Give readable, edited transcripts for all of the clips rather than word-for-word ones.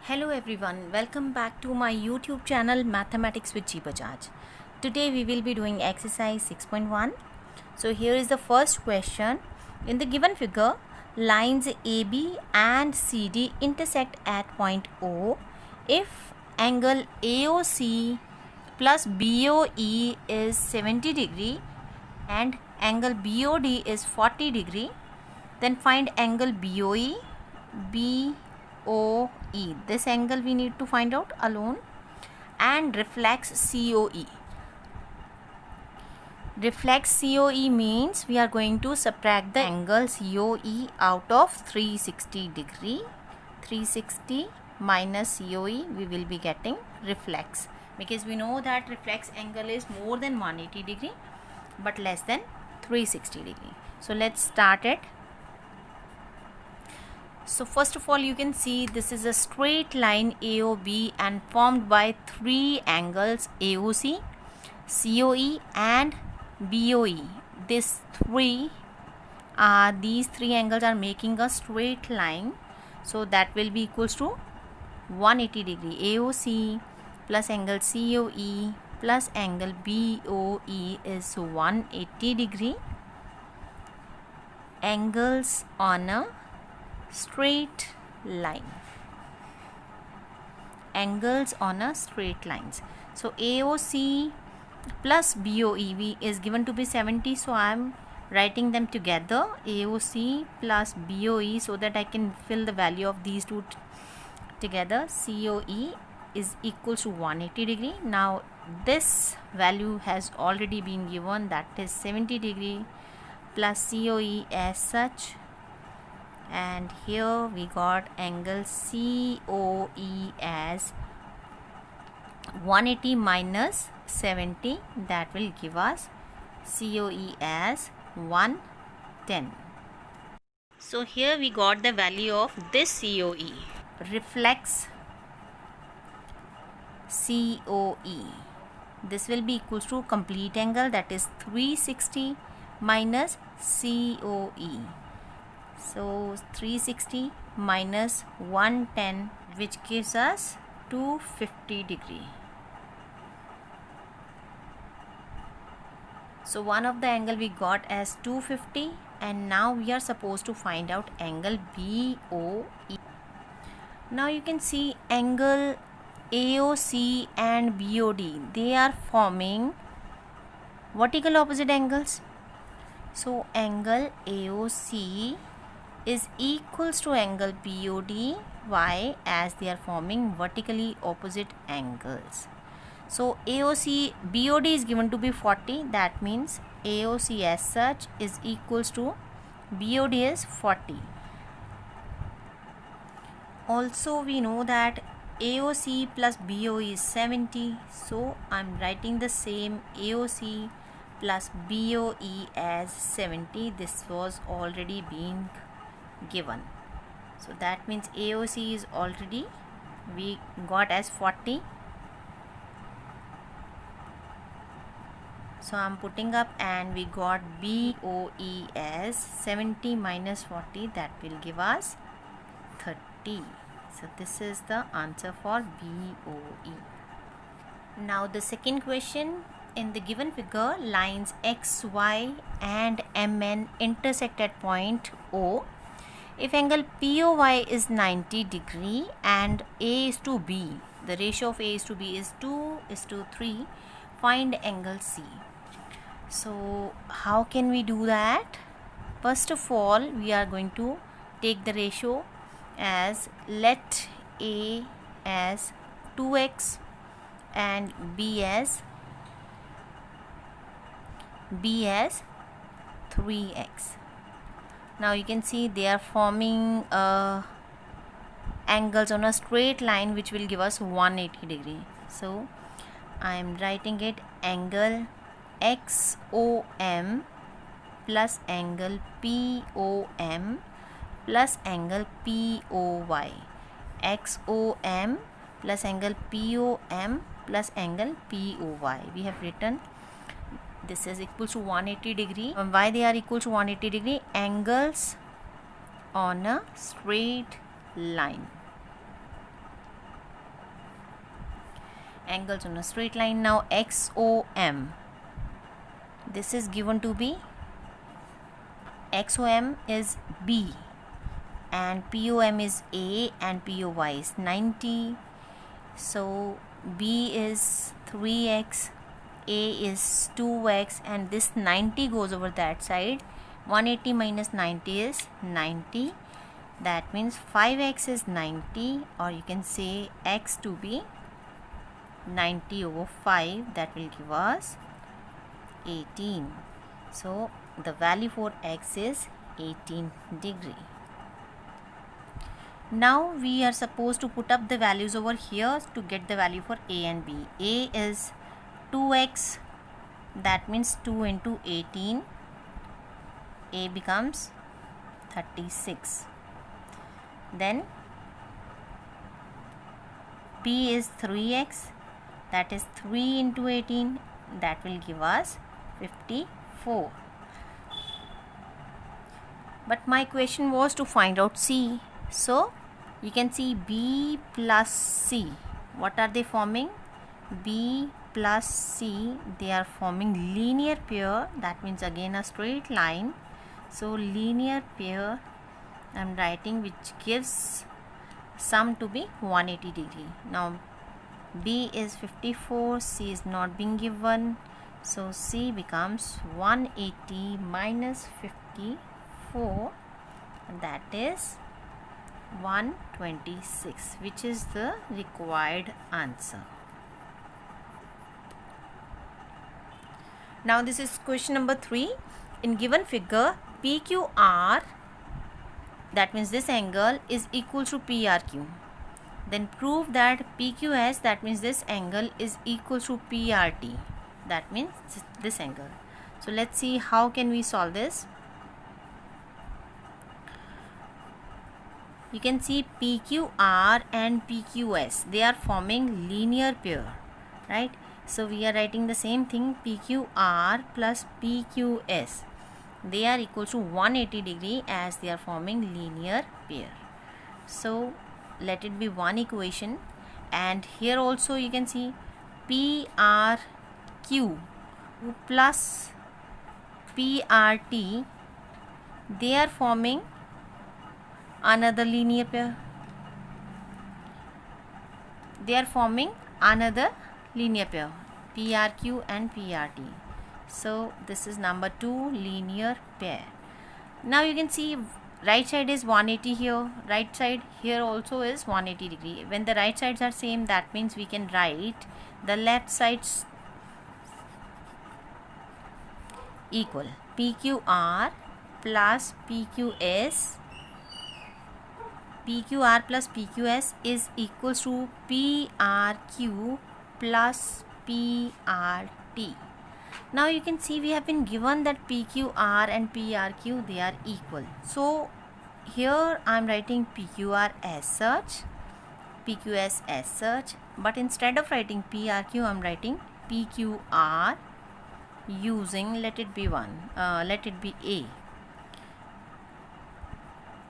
Hello everyone, welcome back to my YouTube channel Mathematics with G Bajaj. Today we will be doing exercise 6.1. So here is the first question. In the given figure, lines AB and CD intersect at point O. If angle AOC plus BOE is 70 degree and angle BOD is 40 degree, then find angle BOE, BOE. This angle we need to find out alone, and reflex COE. Reflex COE means we are going to subtract the angle COE out of 360 degree. 360 minus COE, we will be getting reflex, because we know that reflex angle is more than 180 degree but less than 360 degree. So let's start it. So first of all, you can see this is a straight line AOB and formed by three angles AOC, COE and BOE. These three angles are making a straight line, so that will be equals to 180 degree. AOC plus angle COE plus angle BOE is 180 degree. Angles on a straight line. Angles on a straight lines. So AOC plus BOE is given to be 70, so I am writing them together, AOC plus BOE, so that I can fill the value of these two together. COE is equal to 180 degree. Now this value has already been given, that is 70 degree plus COE as such, and here we got angle COE as 180 minus 70, that will give us COE as 110. So here we got the value of this COE. Reflex COE, this will be equals to complete angle, that is 360 minus COE. So 360 minus 110, which gives us 250 degree. So one of the angle we got as 250, and now we are supposed to find out angle BOE. Now you can see angle AOC and BOD, they are forming vertical opposite angles. So angle AOC is equals to angle BOD. Why? As they are forming vertically opposite angles. So AOC BOD is given to be 40, that means AOC as such is equals to BOD is 40. Also we know that AOC plus BOE is 70, so I am writing the same AOC plus BOE as 70. This was already being given, so that means AOC is already we got as 40. So I am putting up, and we got BOE as 70 minus 40, that will give us 30. So this is the answer for BOE. Now the second question. In the given figure, lines XY and MN intersect at point O. If angle POY is 90 degree and A is to B, the ratio of A is to B is 2:3, find angle C. So how can we do that? First of all, we are going to take the ratio as, let A as 2x and B as 3x. Now you can see they are forming angles on a straight line, which will give us 180 degree. So I am writing it, angle XOM plus angle POM plus angle POY. XOM plus angle POM plus angle POY. We have written this is equal to 180 degree. Why they are equal to 180 degree? Angles on a straight line. angles on a straight line. Now XOM, this is given to be, XOM is B and POM is A and POY is 90. So B is 3x, A is 2x, and this 90 goes over that side. 180 minus 90 is 90. That means 5x is 90, or you can say x to be 90 over 5. That will give us 18. So the value for x is 18 degree. Now we are supposed to put up the values over here to get the value for A and B. A is 2x, that means 2 into 18. A becomes 36. Then B is 3x, that is 3 into 18, that will give us 54. But my question was to find out C. So you can see B plus C. What are they forming? B plus C, they are forming linear pair. That means again a straight line. So linear pair I am writing, which gives sum to be 180 degree. Now B is 54, C is not being given. So C becomes 180 minus 54, and that is 126, which is the required answer. Now this is question number 3. In given figure, PQR, that means this angle, is equal to PRQ. Then prove that PQS, that means this angle, is equal to PRT. That means this angle. So let's see how can we solve this. You can see PQR and PQS, they are forming linear pair, right? So we are writing the same thing, PQR plus PQS. They are equal to 180 degree as they are forming linear pair. So let it be one equation, and here also you can see PRQ plus PRT, they are forming another linear pair. They are forming another linear pair, PRQ and PRT. So this is number 2 linear pair. Now you can see right side is 180 here, right side here also is 180 degree. When the right sides are same, that means we can write the left sides equal. PQR plus PQS, PQR plus PQS is equal to PRQ plus PRT. Now you can see we have been given that PQR and PRQ, they are equal. So here I am writing PQR as such, PQS as such, but instead of writing PRQ, I am writing PQR using, let it be A,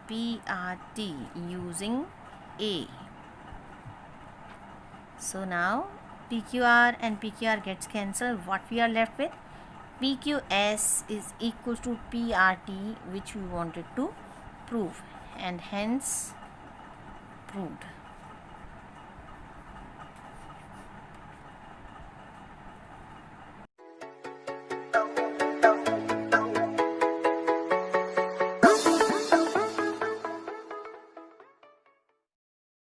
PRT using A. So now PQR and PQR gets cancelled. What we are left with? PQS is equal to PRT, which we wanted to prove, and hence proved.